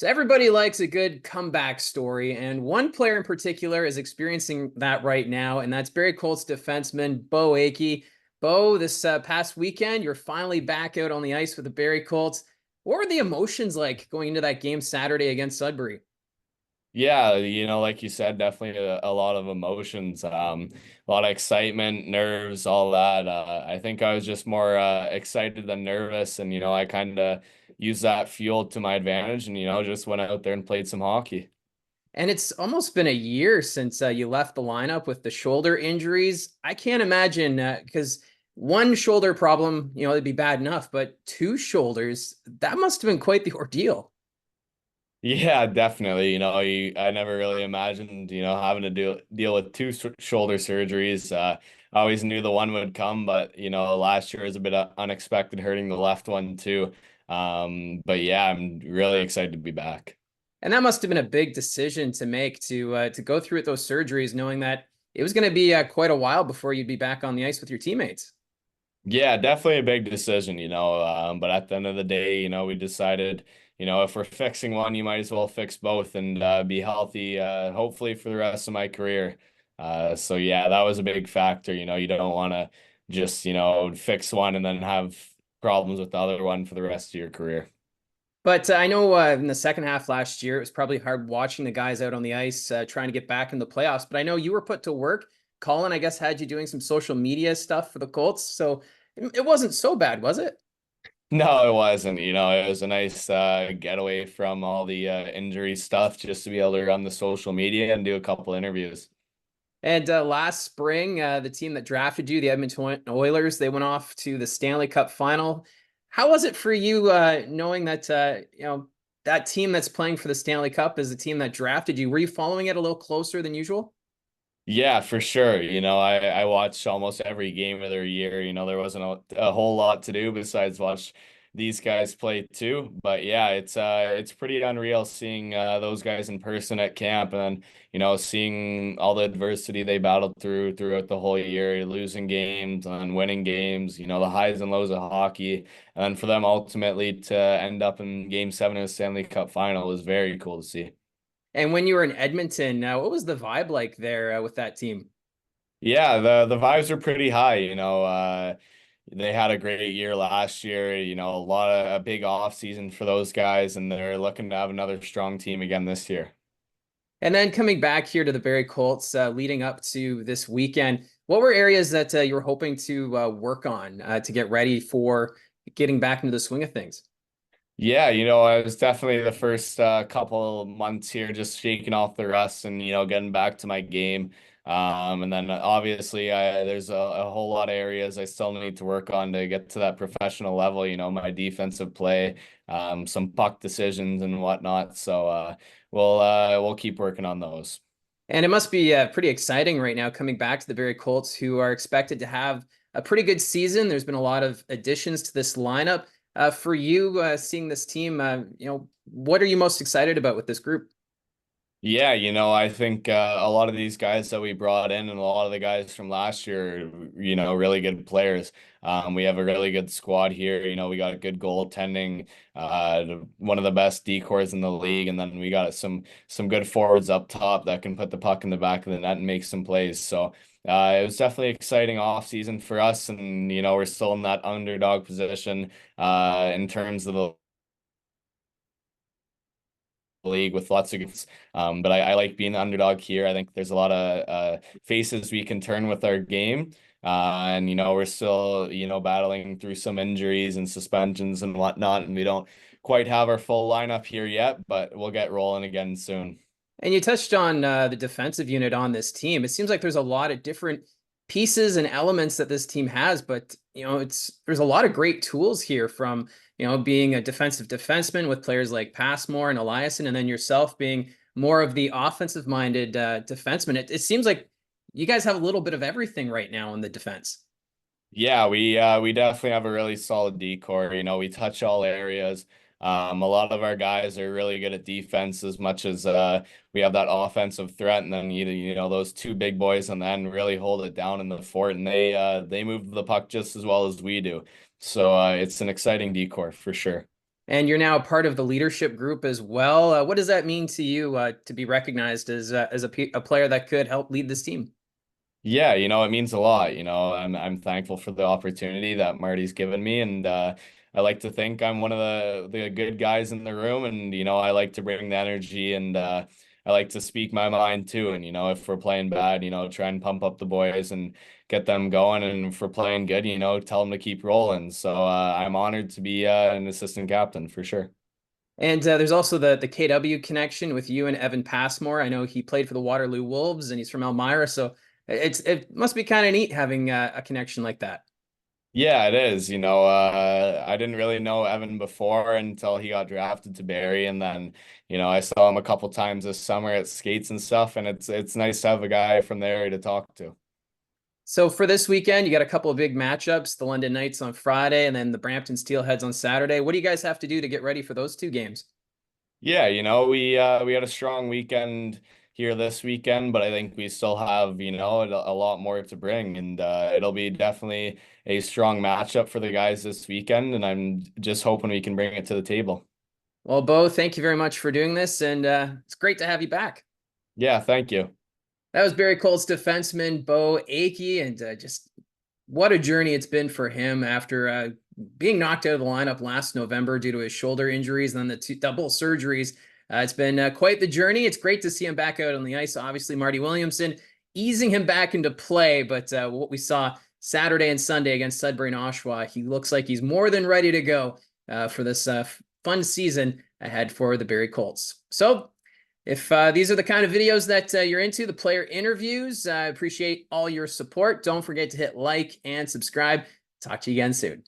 So everybody likes a good comeback story, and one player in particular is experiencing that right now, and that's Barrie Colts defenseman Beau Akey. Beau, this past weekend, you're finally back out on the ice with the Barrie Colts. What were the emotions like going into that game Saturday against Sudbury? Yeah, like you said, definitely a lot of emotions, a lot of excitement, nerves, all that. I think I was just more excited than nervous, and I kind of used that fuel to my advantage, and just went out there and played some hockey. And it's almost been a year since you left the lineup with the shoulder injuries. I can't imagine because one shoulder problem, it'd be bad enough, but two shoulders, that must have been quite the ordeal. Yeah, definitely. I never really imagined, having to deal with two shoulder surgeries. I always knew the one would come, but last year was a bit unexpected, hurting the left one too. But yeah, I'm really excited to be back. And that must have been a big decision to make to go through with those surgeries, knowing that it was going to be quite a while before you'd be back on the ice with your teammates. Yeah, definitely a big decision, but at the end of the day, we decided, if we're fixing one, you might as well fix both and be healthy, hopefully for the rest of my career. So yeah, that was a big factor. You don't want to just, fix one and then have problems with the other one for the rest of your career. But I know in the second half last year, it was probably hard watching the guys out on the ice trying to get back in the playoffs. But I know you were put to work. Colin, I guess, had you doing some social media stuff for the Colts. So it wasn't so bad, was it? No, it wasn't. It was a nice getaway from all the injury stuff just to be able to run the social media and do a couple interviews. And last spring, the team that drafted you, the Edmonton Oilers, they went off to the Stanley Cup final. How was it for you knowing that that team that's playing for the Stanley Cup is the team that drafted you? Were you following it a little closer than usual? Yeah, for sure. I watched almost every game of their year. There wasn't a whole lot to do besides watch these guys play too. But yeah, it's pretty unreal seeing those guys in person at camp and then, seeing all the adversity they battled throughout the whole year, losing games and winning games, the highs and lows of hockey. And for them ultimately to end up in game seven of the Stanley Cup final was very cool to see. And when you were in Edmonton, what was the vibe like there with that team? Yeah, the vibes are pretty high, they had a great year last year, a big off season for those guys, and they're looking to have another strong team again this year. And then coming back here to the Barrie Colts, leading up to this weekend, what were areas that you were hoping to work on to get ready for getting back into the swing of things? Yeah, I was definitely the first couple months here just shaking off the rust and getting back to my game. And then obviously there's a whole lot of areas I still need to work on to get to that professional level, my defensive play, some puck decisions and whatnot. So we'll keep working on those. And it must be pretty exciting right now coming back to the Barrie Colts, who are expected to have a pretty good season. There's been a lot of additions to this lineup. For you, seeing this team, what are you most excited about with this group? Yeah, I think a lot of these guys that we brought in and a lot of the guys from last year, really good players. We have a really good squad here. We got a good goaltending, one of the best decors in the league, and then we got some good forwards up top that can put the puck in the back of the net and make some plays. So it was definitely exciting off season for us, and we're still in that underdog position in terms of the league with lots of games. But I like being the underdog here. I think there's a lot of faces we can turn with our game. And we're still, battling through some injuries and suspensions and whatnot, and we don't quite have our full lineup here yet, but we'll get rolling again soon. And you touched on the defensive unit on this team. It seems like there's a lot of different pieces and elements that this team has, but there's a lot of great tools here from being a defensive defenseman with players like Passmore and Eliason, and then yourself being more of the offensive minded defenseman. It seems like you guys have a little bit of everything right now in the defense. Yeah, we definitely have a really solid decor. We touch all areas. A lot of our guys are really good at defense as much as we have that offensive threat, and then those two big boys and then really hold it down in the fort, and they move the puck just as well as we do. So it's an exciting decor for sure. and you're now a part of the leadership group as well. What does that mean to you to be recognized as a player that could help lead this team? Yeah, it means a lot. I'm thankful for the opportunity that Marty's given me, and I like to think I'm one of the good guys in the room, and I like to bring the energy, and I like to speak my mind too. And if we're playing bad, try and pump up the boys and get them going, and if we're playing good, tell them to keep rolling. So I'm honored to be an assistant captain for sure. And there's also the KW connection with you and Evan Passmore. I know he played for the Waterloo Wolves, and he's from Elmira, so it must be kind of neat having a connection like that. Yeah, it is. I didn't really know Evan before until he got drafted to Barrie, and then, I saw him a couple times this summer at skates and stuff, and it's nice to have a guy from there to talk to. So for this weekend, you got a couple of big matchups: the London Knights on Friday, and then the Brampton Steelheads on Saturday. What do you guys have to do to get ready for those two games? Yeah, we had a strong weekend here this weekend, but I think we still have, a lot more to bring, and it'll be definitely a strong matchup for the guys this weekend, and I'm just hoping we can bring it to the table. Well, Beau, thank you very much for doing this, and it's great to have you back. Yeah, thank you. That was Barrie Colts defenseman Beau Akey, and just what a journey it's been for him after being knocked out of the lineup last November due to his shoulder injuries and then the two double surgeries. It's been quite the journey. It's great to see him back out on the ice. Obviously, Marty Williamson easing him back into play, but what we saw Saturday and Sunday against Sudbury and Oshawa, he looks like he's more than ready to go for this fun season ahead for the Barrie Colts. So if these are the kind of videos that you're into, the player interviews, I appreciate all your support. Don't forget to hit like and subscribe. Talk to you again soon.